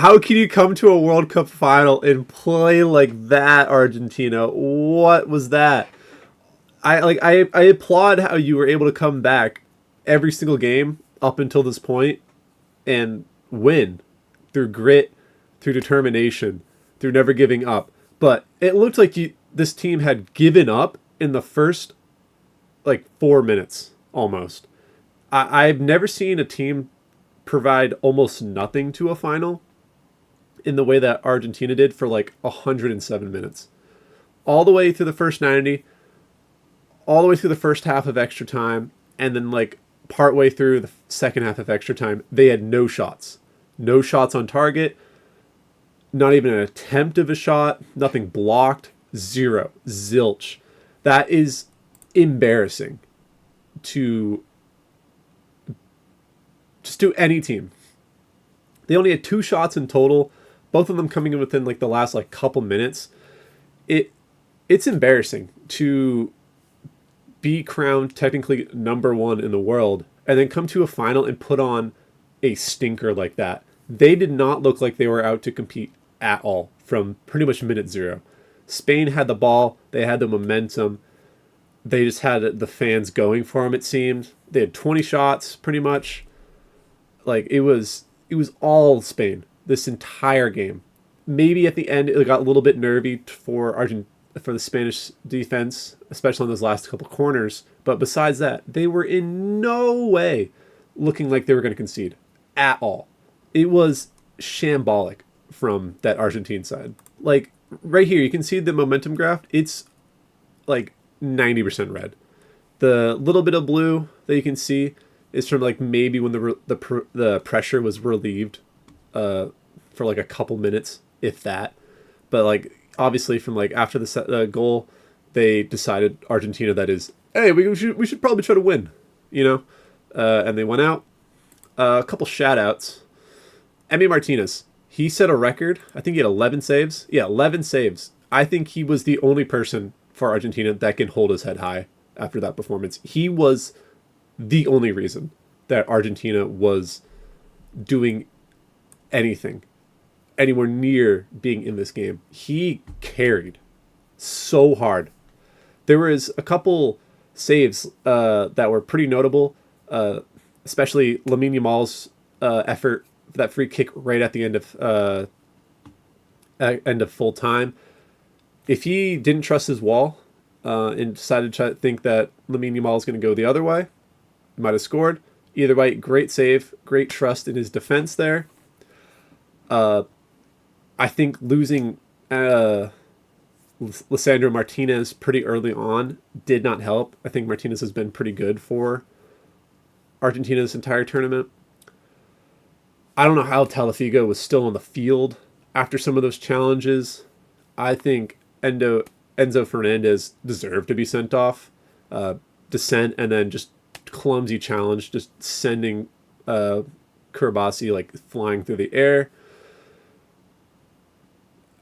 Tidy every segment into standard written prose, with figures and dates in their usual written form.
How can you come to a World Cup final and play like that, Argentina? What was that? I applaud how you were able to come back every single game up until this point and win through grit, through determination, through never giving up. But it looked like this team had given up in the first like 4 minutes almost. I've never seen a team provide almost nothing to a final in the way that Argentina did for like 107 minutes. All the way through the first 90, all the way through the first half of extra time, and then like partway through the second half of extra time, they had no shots. No shots on target, not even an attempt of a shot, nothing blocked, zero, zilch. That is embarrassing to just do any team. They only had 2 shots in total, both of them coming in within like the last like couple minutes. It's embarrassing to be crowned technically number one in the world and then come to a final and put on a stinker like that. They did not look like they were out to compete at all from pretty much minute zero. Spain had the ball, they had the momentum, they just had the fans going for them, it seemed. They had 20 shots pretty much. Like it was all Spain this entire game. Maybe at the end it got a little bit nervy for the Spanish defense, especially on those last couple corners. But besides that, they were in no way looking like they were going to concede at all. It was shambolic from that Argentine side. Like right here, you can see the momentum graph. It's like 90% red. The little bit of blue that you can see is from like maybe when the pressure was relieved for like a couple minutes, if that. But like obviously from like after the goal, they decided, Argentina that is, hey, we should probably try to win, you know, and they went out. A couple shout outs. Emi Martinez, he set a record. I think he had 11 saves. Yeah, 11 saves. I think he was the only person for Argentina that can hold his head high after that performance. He was the only reason that Argentina was doing anything anywhere near being in this game. He carried so hard. There was a couple saves that were pretty notable, especially Lamine Yamal's effort for that free kick right at the end of full time. If he didn't trust his wall and decided to think that Lamine Yamal is going to go the other way, he might have scored. Either way, great save, great trust in his defense there. I think losing Lisandro Martinez pretty early on did not help. I think Martinez has been pretty good for Argentina this entire tournament. I don't know how Talafico was still on the field after some of those challenges. I think Enzo Fernandez deserved to be sent off. Descent and then just clumsy challenge, just sending Kurbasi like flying through the air.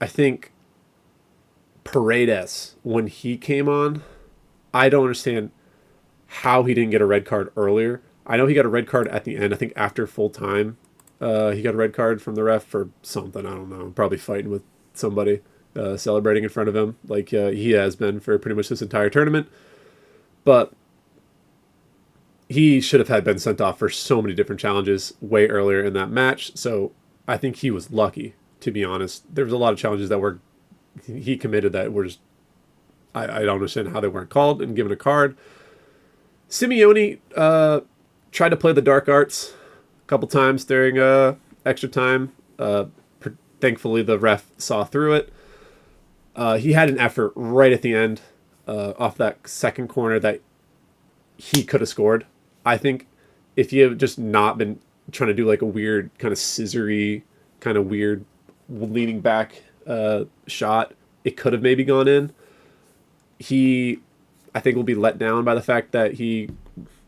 I think Paredes, when he came on, I don't understand how he didn't get a red card earlier. I know he got a red card at the end. I think after full time, he got a red card from the ref for something. I don't know. Probably fighting with somebody, celebrating in front of him, like he has been for pretty much this entire tournament. But he should have been sent off for so many different challenges way earlier in that match. So I think he was lucky, to be honest. There was a lot of challenges that he committed that were just, I don't understand how they weren't called and given a card. Simeone tried to play the dark arts a couple times during extra time. Thankfully, the ref saw through it. He had an effort right at the end off that second corner that he could have scored. I think if you have just not been trying to do like a weird kind of scissory, kind of weird leaning back shot, it could have maybe gone in. He, I think, will be let down by the fact that he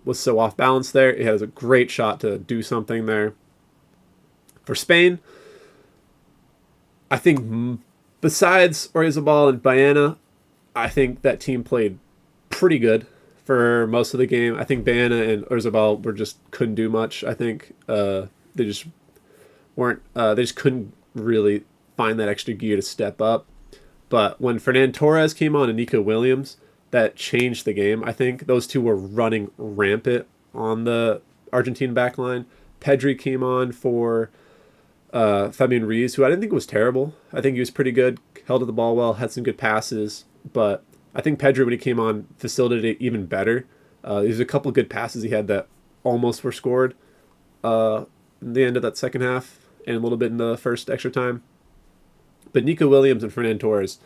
was so off balance there. It has a great shot to do something there. For Spain, I think besides Oyarzabal and Baena, I think that team played pretty good for most of the game. I think Baena and Oyarzabal couldn't do much. I think they just weren't. They just couldn't really find that extra gear to step up. But when Fernand Torres came on and Nico Williams, that changed the game. I think those two were running rampant on the Argentine backline. Pedri came on for Fabian Ruiz, who I didn't think was terrible. I think he was pretty good, held to the ball well, had some good passes. But I think Pedri, when he came on, facilitated it even better. There's a couple good passes he had that almost were scored in the end of that second half and a little bit in the first extra time. But Nico Williams and Fernand Torres,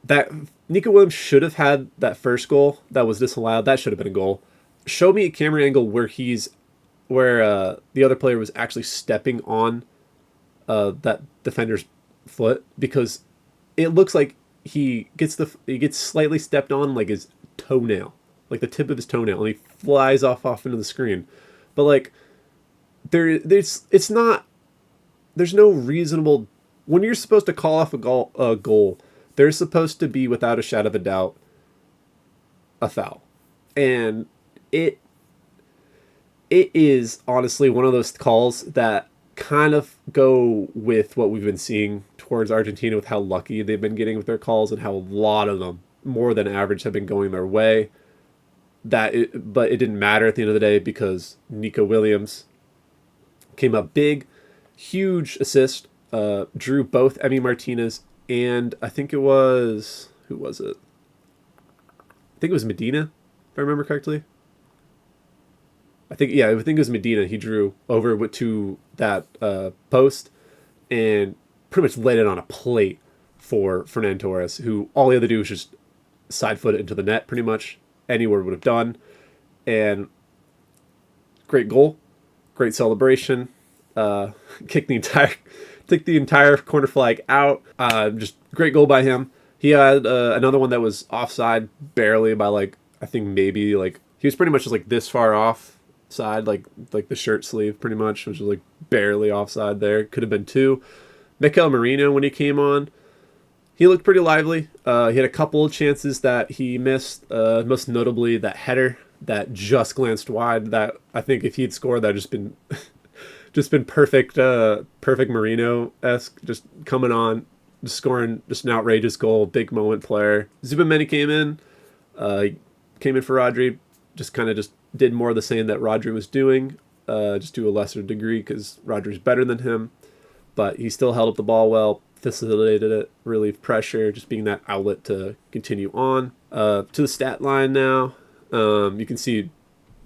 that Nico Williams should have had that first goal that was disallowed. That should have been a goal. Show me a camera angle where the other player was actually stepping on that defender's foot, because it looks like he gets slightly stepped on, like his toenail, like the tip of his toenail, and he flies off into the screen. But like it's not. There's no reasonable, when you're supposed to call off a goal, there's supposed to be, without a shadow of a doubt, a foul, and it is honestly one of those calls that kind of go with what we've been seeing towards Argentina, with how lucky they've been getting with their calls and how a lot of them, more than average, have been going their way. But it didn't matter at the end of the day, because Nico Williams came up big, huge assist, drew both Emi Martinez and I think it was, who was it? I think it was Medina, if I remember correctly. I think it was Medina. He drew over to that post and pretty much laid it on a plate for Fernand Torres, who all he had to do was just side foot it into the net, pretty much anywhere would have done. And great goal, great celebration. Kicked the entire corner flag out. Just great goal by him. He had another one that was offside barely by I think maybe he was pretty much just this far off side, like the shirt sleeve pretty much, which was barely offside there. Could have been two. Mikel Merino, when he came on, he looked pretty lively. He had a couple of chances that he missed, most notably that header that just glanced wide, that I think if he'd scored, that just been perfect Marino-esque, just coming on, just scoring just an outrageous goal, big moment player. Zubameni came in for Rodri, just did more of the same that Rodri was doing, just to a lesser degree, because Rodri's better than him, but he still held up the ball well, facilitated it, relieved pressure, just being that outlet to continue on. To the stat line now, you can see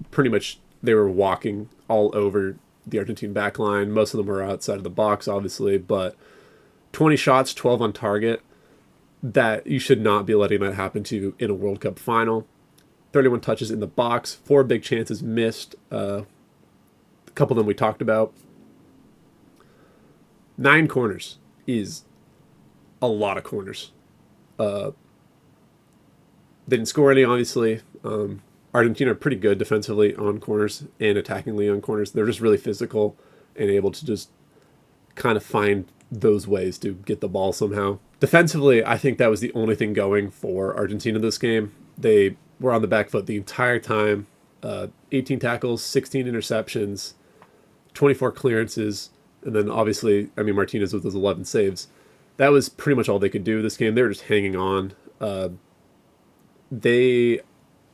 pretty much they were walking all over the Argentine back line. Most of them were outside of the box, obviously, but 20 shots, 12 on target. That you should not be letting that happen to you in a World Cup final. 31 touches in the box, 4 big chances missed. A couple of them we talked about. 9 corners is a lot of corners. They didn't score any, obviously. Argentina are pretty good defensively on corners and attackingly on corners. They're just really physical and able to just kind of find those ways to get the ball somehow. Defensively, I think that was the only thing going for Argentina this game. They were on the back foot the entire time. 18 tackles, 16 interceptions, 24 clearances, and then obviously, Martinez with those 11 saves. That was pretty much all they could do this game. They were just hanging on.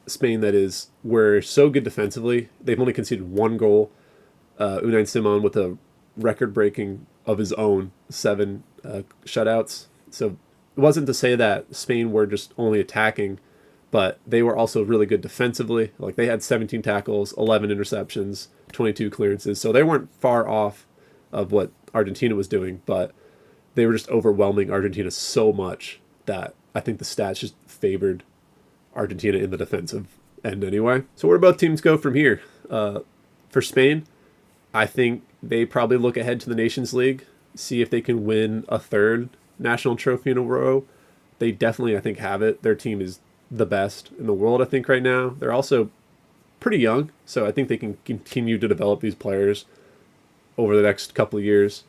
Spain, that is, were so good defensively. They've only conceded 1 goal. Unai Simon with a record-breaking of his own 7 shutouts. So it wasn't to say that Spain were just only attacking, but they were also really good defensively. They had 17 tackles, 11 interceptions, 22 clearances. So they weren't far off of what Argentina was doing, but they were just overwhelming Argentina so much that I think the stats just favored Argentina in the defensive end anyway. So where do both teams go from here? For Spain, I think they probably look ahead to the Nations League, see if they can win a 3rd national trophy in a row. They definitely, I think, have it. Their team is the best in the world, I think, right now. They're also pretty young, so I think they can continue to develop these players over the next couple of years,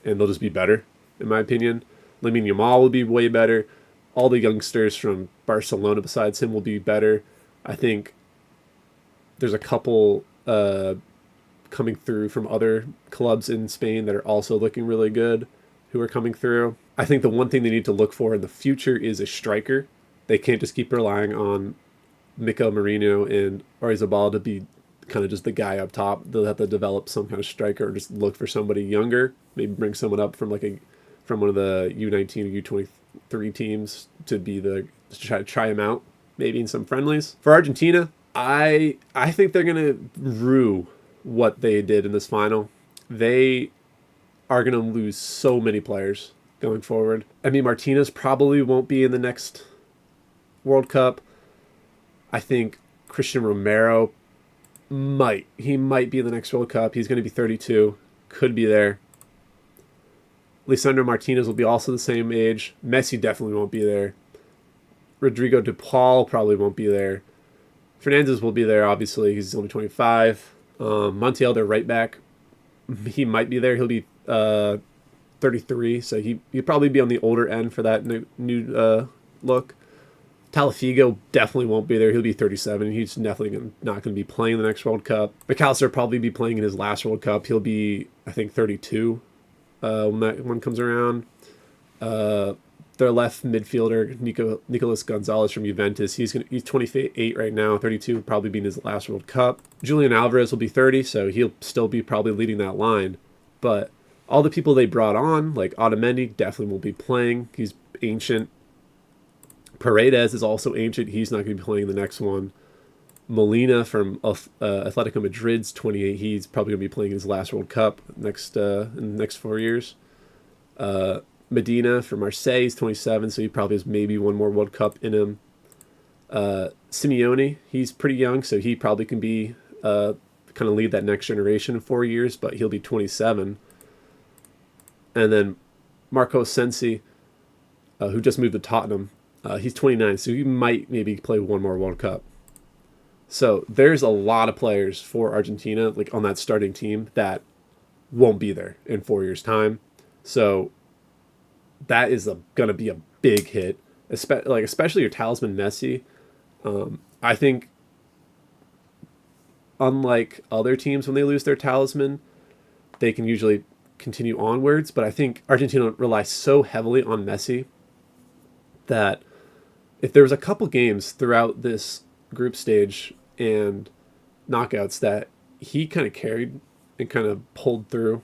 and they'll just be better, in my opinion. Lamine Yamal will be way better. All the youngsters from Barcelona besides him will be better. I think there's a couple coming through from other clubs in Spain that are also looking really good, who are coming through. I think the one thing they need to look for in the future is a striker. They can't just keep relying on Mikel Merino and Oyarzabal to be kind of just the guy up top. They'll have to develop some kind of striker or just look for somebody younger. Maybe bring someone up from from one of the U19 or U23 teams to try him out, maybe in some friendlies. For Argentina, I think they're gonna rue what they did in this final. They are gonna lose so many players going forward. I mean, Martinez probably won't be in the next World Cup. I think Christian Romero might be in the next World Cup. He's going to be 32, could be there. Lisandro Martinez will be also the same age. Messi definitely won't be there. Rodrigo De Paul probably won't be there. Fernandez will be there, obviously. He's only 25. Montiel, their right back, he might be there. He'll be 33, so he'll probably be on the older end for that new look. Talafigo definitely won't be there. He'll be 37. He's definitely not going to be playing the next World Cup. McAllister will probably be playing in his last World Cup. He'll be, I think, 32 when that one comes around. Their left midfielder, Nicolas Gonzalez from Juventus, he's 28 right now. 32 will probably be in his last World Cup. Julian Alvarez will be 30, so he'll still be probably leading that line. But all the people they brought on, like Otamendi, definitely won't be playing. He's ancient. Paredes is also ancient. He's not going to be playing the next one. Molina from Atletico Madrid's 28. He's probably going to be playing his last World Cup in the next 4 years. Medina from Marseille is 27, so he probably has maybe one more World Cup in him. Simeone, he's pretty young, so he probably can be kind of lead that next generation in 4 years, but he'll be 27. And then Marco Sensi, who just moved to Tottenham, he's 29, so he might maybe play one more World Cup. So there's a lot of players for Argentina, like on that starting team, that won't be there in 4 years' time. So that is going to be a big hit, especially your talisman Messi. I think, unlike other teams when they lose their talisman, they can usually continue onwards. But I think Argentina relies so heavily on Messi that if there was a couple games throughout this group stage and knockouts that he kind of carried and kind of pulled through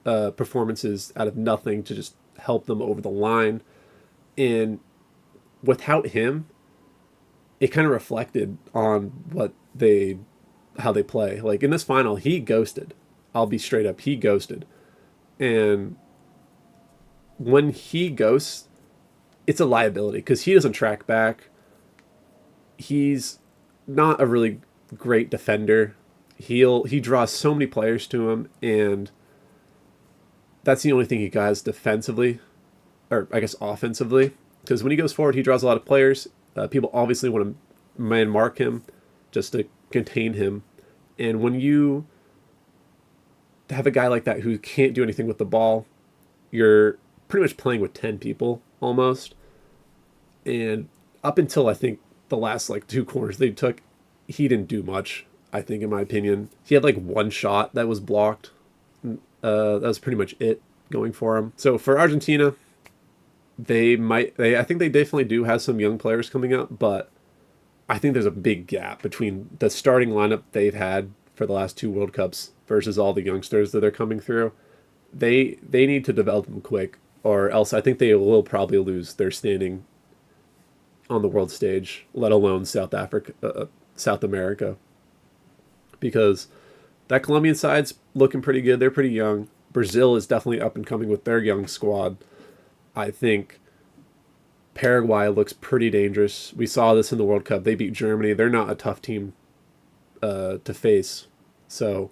performances out of nothing to just help them over the line, and without him, it kind of reflected on how they play. Like in this final, he ghosted. I'll be straight up, he ghosted. And when he ghosts, it's a liability because he doesn't track back. He's not a really great defender. He draws so many players to him, and that's the only thing he has defensively, or I guess offensively. Because when he goes forward, he draws a lot of players. People obviously want to man mark him just to contain him. And when you have a guy like that who can't do anything with the ball, you're pretty much playing with 10 people almost. And up until I think the last two corners they took, he didn't do much, I think, in my opinion. He had one shot that was blocked. That was pretty much it going for him. So for Argentina, I think they definitely do have some young players coming up, but I think there's a big gap between the starting lineup they've had for the last 2 World Cups versus all the youngsters that are coming through. They need to develop them quick, or else I think they will probably lose their standing on the world stage, let alone South America, because that Colombian side's looking pretty good. They're pretty young. Brazil is definitely up and coming with their young squad. I think Paraguay looks pretty dangerous. We saw this in the World Cup. They beat Germany. They're not a tough team to face. So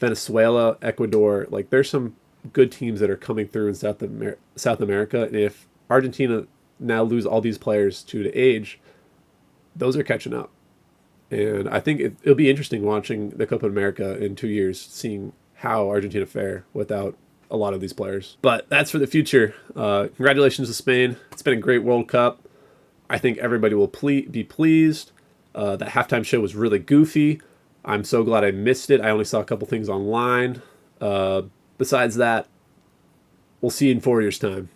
Venezuela, Ecuador, there's some good teams that are coming through in South America. And if Argentina now lose all these players to the age, those are catching up. And I think it'll be interesting watching the Copa America in 2 years, seeing how Argentina fare without a lot of these players. But that's for the future. Congratulations to Spain. It's been a great World Cup. I think everybody will be pleased. That halftime show was really goofy. I'm so glad I missed it. I only saw a couple things online. Besides that, we'll see you in 4 years' time.